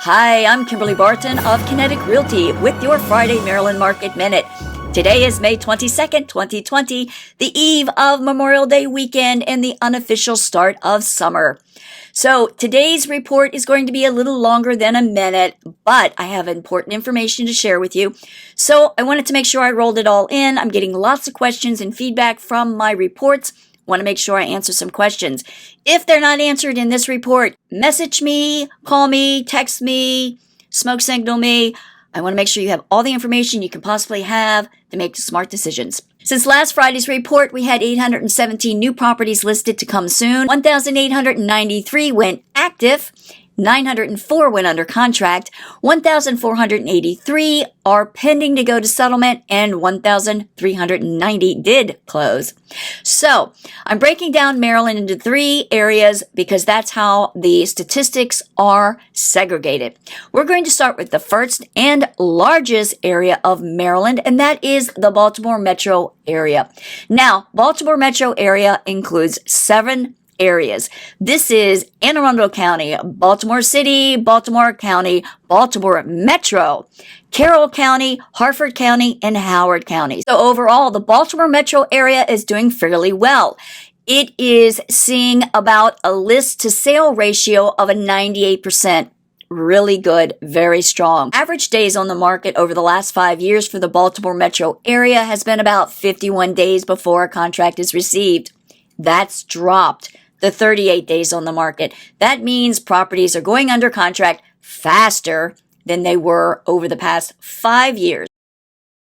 Hi, I'm Kimberly Barton of Kinetic Realty with your Friday Maryland Market Minute. Today is May 22nd, 2020, the eve of Memorial Day weekend and the unofficial start of summer. So today's report is going to be a little longer than a minute, but I have important information to share with you. So I wanted to make sure I rolled it all in. I'm getting lots of questions and feedback from my reports. Want to make sure I answer some questions. If they're not answered in this report, message me, call me, text me, smoke signal me. I want to make sure you have all the information you can possibly have to make smart decisions. Since last Friday's report, we had 817 new properties listed to come soon. 1,893 went active. 904 went under contract, 1,483 are pending to go to settlement, and 1,390 did close. So I'm breaking down Maryland into three areas because that's how the statistics are segregated. We're going to start with the first and largest area of Maryland, and that is the Baltimore metro area. Now, Baltimore metro area includes 7 areas. This is Anne Arundel County, Baltimore City, Baltimore County, Baltimore Metro, Carroll County, Harford County, and Howard County. So overall, the Baltimore metro area is doing fairly well. It is seeing about a list to sale ratio of a 98%. Really good, very strong. Average days on the market over the last 5 years for the Baltimore metro area has been about 51 days before a contract is received. That's dropped to 38 days on the market. That means properties are going under contract faster than they were over the past 5 years.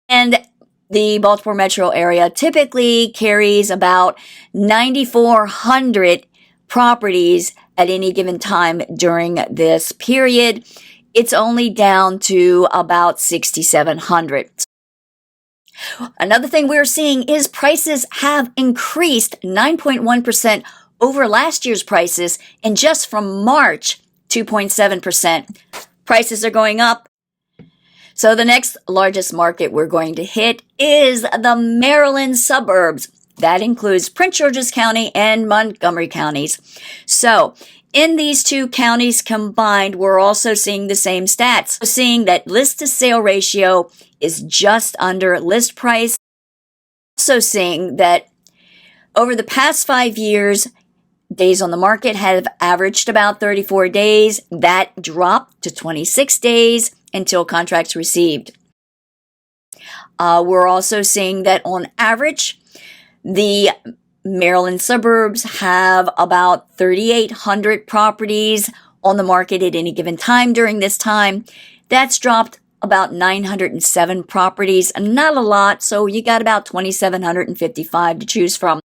And the Baltimore metro area typically carries about 9,400 properties at any given time during this period. It's only down to about 6,700. Another thing we're seeing is prices have increased 9.1% over last year's prices, and just from March, 2.7%. Prices are going up. So the next largest market we're going to hit is the Maryland suburbs. That includes Prince George's County and Montgomery counties. So in these two counties combined, we're also seeing the same stats. We're seeing that list to sale ratio is just under list price. Also seeing that over the past 5 years, days on the market have averaged about 34 days. That dropped to 26 days until contracts received. We're also seeing that on average, the Maryland suburbs have about 3,800 properties on the market at any given time during this time. That's dropped about 907 properties, not a lot, so you got about 2,755 to choose from.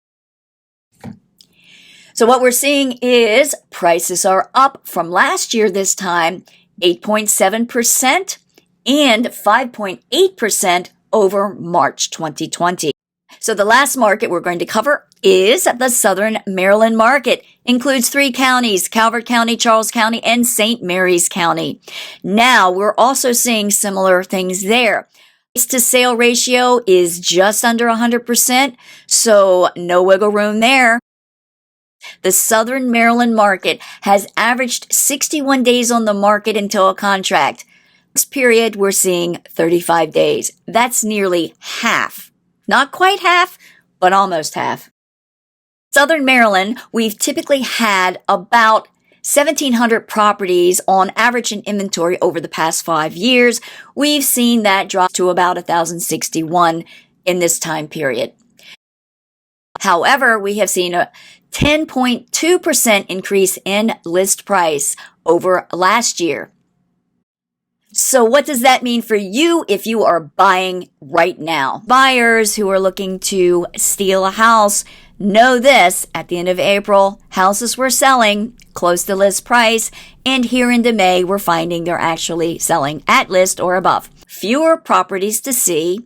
So what we're seeing is prices are up from last year this time, 8.7% and 5.8% over March 2020. So the last market we're going to cover is the Southern Maryland market. Includes 3 counties, Calvert County, Charles County, and St. Mary's County. Now, we're also seeing similar things there. Price to sale ratio is just under 100%, so no wiggle room there. The Southern Maryland market has averaged 61 days on the market until a contract. This period, we're seeing 35 days. That's nearly half. Not quite half, but almost half. Southern Maryland, we've typically had about 1,700 properties on average in inventory over the past 5 years. We've seen that drop to about 1,061 in this time period. However, we have seen a 10.2% increase in list price over last year. So what does that mean for you if you are buying right now? Buyers who are looking to steal a house know this. At the end of April, houses were selling close to list price, and here into May, we're finding they're actually selling at list or above. Fewer properties to see.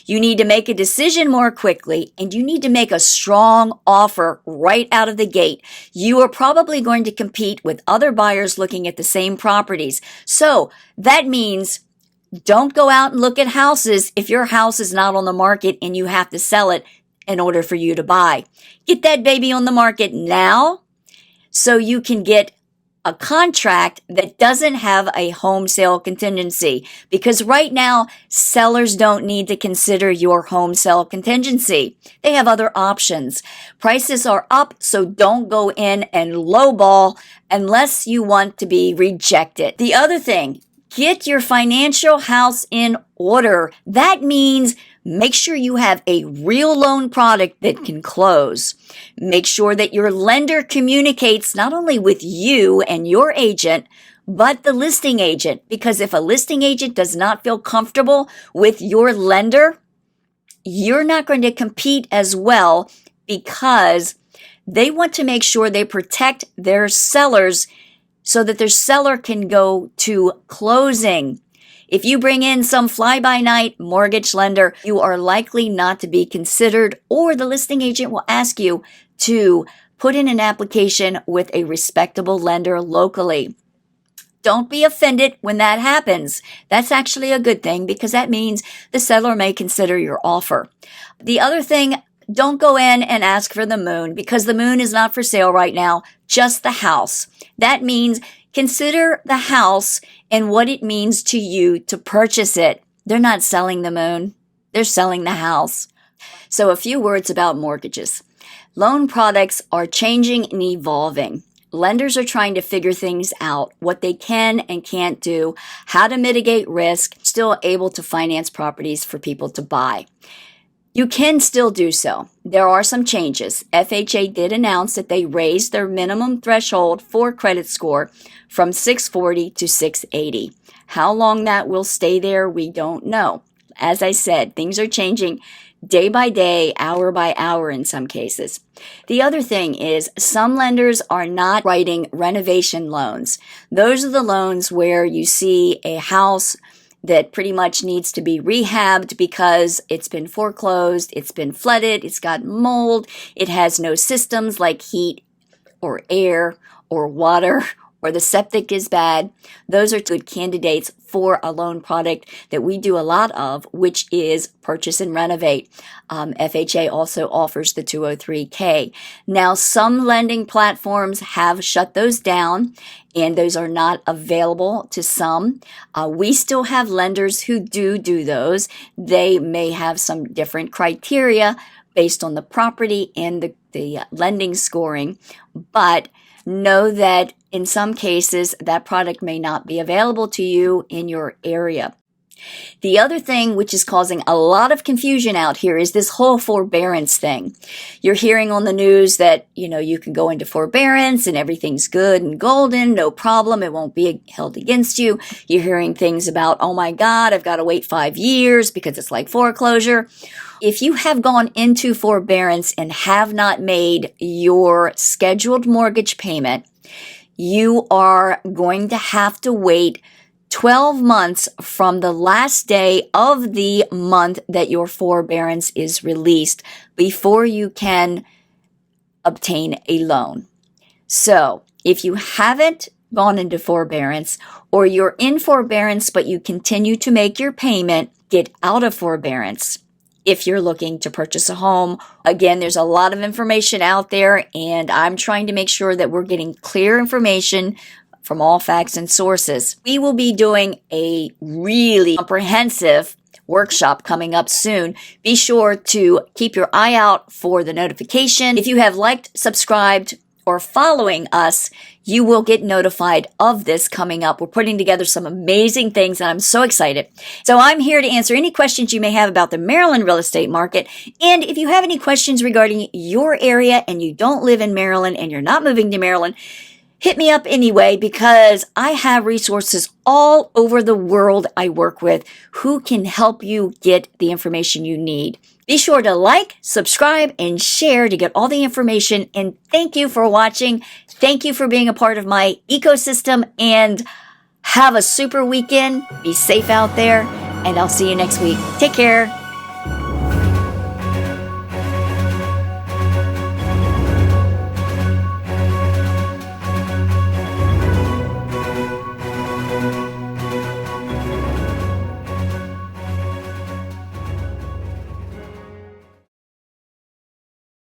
You need to make a decision more quickly, and you need to make a strong offer right out of the gate. You are probably going to compete with other buyers looking at the same properties. So that means don't go out and look at houses if your house is not on the market and you have to sell it in order for you to buy. Get that baby on the market now so you can get a contract that doesn't have a home sale contingency, because right now sellers don't need to consider your home sale contingency. They have other options. Prices are up, so don't go in and lowball unless you want to be rejected. The other thing, get your financial house in order. That means make sure you have a real loan product that can close. Make sure that your lender communicates not only with you and your agent, but the listing agent. Because if a listing agent does not feel comfortable with your lender, you're not going to compete as well, because they want to make sure they protect their sellers so that their seller can go to closing. If you bring in some fly-by-night mortgage lender, you are likely not to be considered, or the listing agent will ask you to put in an application with a respectable lender locally. Don't be offended when that happens. That's actually a good thing, because that means the seller may consider your offer. The other thing, don't go in and ask for the moon, because the moon is not for sale right now, just the house. That means consider the house and what it means to you to purchase it. They're not selling the moon. They're selling the house. So a few words about mortgages. Loan products are changing and evolving. Lenders are trying to figure things out, what they can and can't do, how to mitigate risk, still able to finance properties for people to buy. You can still do so. There are some changes. FHA did announce that they raised their minimum threshold for credit score from 640 to 680. How long that will stay there, we don't know. As I said, things are changing day by day, hour by hour in some cases. The other thing is some lenders are not writing renovation loans. Those are the loans where you see a house that pretty much needs to be rehabbed because it's been foreclosed, it's been flooded, it's got mold, it has no systems like heat or air or water, or the septic is bad. Those are good candidates for a loan product that we do a lot of, which is purchase and renovate. FHA also offers the 203K. Now, some lending platforms have shut those down, and those are not available to some. We still have lenders who do those. They may have some different criteria based on the property and the lending scoring, but know that in some cases that product may not be available to you in your area. The other thing which is causing a lot of confusion out here is this whole forbearance thing. You're hearing on the news that, you can go into forbearance and everything's good and golden, no problem, it won't be held against you. You're hearing things about, oh my God, I've got to wait 5 years because it's like foreclosure. If you have gone into forbearance and have not made your scheduled mortgage payment, you are going to have to wait 12 months from the last day of the month that your forbearance is released before you can obtain a loan. So if you haven't gone into forbearance, or you're in forbearance but you continue to make your payment, get out of forbearance. If you're looking to purchase a home, again, there's a lot of information out there, and I'm trying to make sure that we're getting clear information from all facts and sources. We will be doing a really comprehensive workshop coming up soon. Be sure to keep your eye out for the notification. If you have liked, subscribed, or following us, you will get notified of this coming up. We're putting together some amazing things, and I'm so excited. So I'm here to answer any questions you may have about the Maryland real estate market. And if you have any questions regarding your area and you don't live in Maryland and you're not moving to Maryland, hit me up anyway, because I have resources all over the world I work with who can help you get the information you need. Be sure to like, subscribe, and share to get all the information. And thank you for watching. Thank you for being a part of my ecosystem, and have a super weekend. Be safe out there, and I'll see you next week. Take care.